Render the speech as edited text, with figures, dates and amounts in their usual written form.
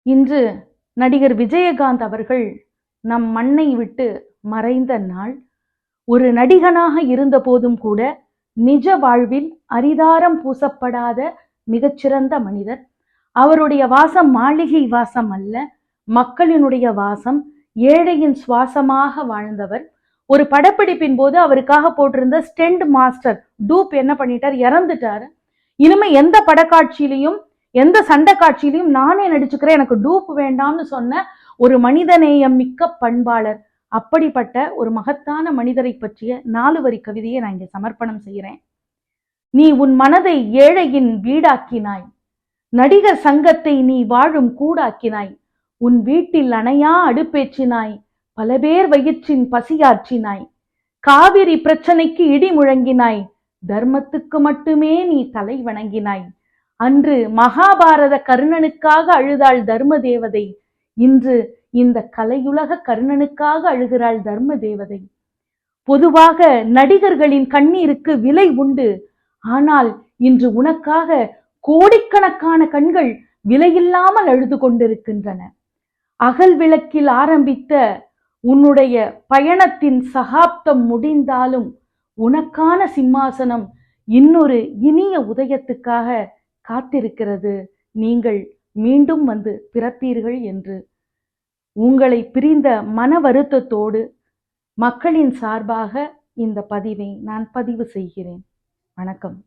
இன்று நடிகர் விஜயகாந்த் அவர்கள் நம் மண்ணை விட்டு மறைந்த நாள். ஒரு நடிகனாக இருந்த போதும் கூட நிஜ வாழ்வில் அரிதாரம் பூசப்படாத மிகச்சிறந்த மனிதர். அவருடைய வாசம் மாளிகை வாசம் அல்ல, மக்களினுடைய வாசம், ஏழையின் சுவாசமாக வாழ்ந்தவர். ஒரு படப்பிடிப்பின் போது அவருக்காக போட்டிருந்த ஸ்டெண்ட் மாஸ்டர் டூப் என்ன பண்ணிட்டார், இறந்துட்டாரு. இனிமே எந்த படக்காட்சியிலையும் எந்த சண்டை காட்சியிலையும் நானே நடிச்சுக்கிறேன், எனக்கு டூப் வேண்டாம்னு சொன்ன ஒரு மனிதநேயம் மிக்க பண்பாளர். அப்படிப்பட்ட ஒரு மகத்தான மனிதரை பற்றிய 4 வரி கவிதையை நான் இங்க சமர்ப்பணம் செய்கிறேன். நீ உன் மனதை ஏழையின் வீடாக்கினாய், நடிகர் சங்கத்தை நீ வாழும் கூடாக்கினாய், உன் வீட்டில் அணையா அடுப்பேற்றினாய், பல பேர் வயிற்றின் பசியாற்றினாய், காவிரி பிரச்சனைக்கு இடி முழங்கினாய், தர்மத்துக்கு மட்டுமே நீ தலை வணங்கினாய். அன்று மகாபாரத கர்ணனுக்காக அழுதாள் தர்ம தேவதை, இன்று இந்த கலையுலக கர்ணனுக்காக அழுகிறாள் தர்ம தேவதை. பொதுவாக நடிகர்களின் கண்ணீருக்கு விலை உண்டு, ஆனால் இன்று உனக்காக கோடிக்கணக்கான கண்கள் விலையில்லாமல் அழுது கொண்டிருக்கின்றன. அகல் விளக்கில் ஆரம்பித்த உன்னுடைய பயணத்தின் சகாப்தம் முடிந்தாலும் உனக்கான சிம்மாசனம் இன்னொரு இனிய உதயத்துக்காக காத்திருக்கிறது. நீங்கள் மீண்டும் வந்து பிறப்பீர்கள் என்று உங்களை பிரிந்த மன வருத்தத்தோடு மக்களின் சார்பாக இந்த பதிவை நான் பதிவு செய்கிறேன். வணக்கம்.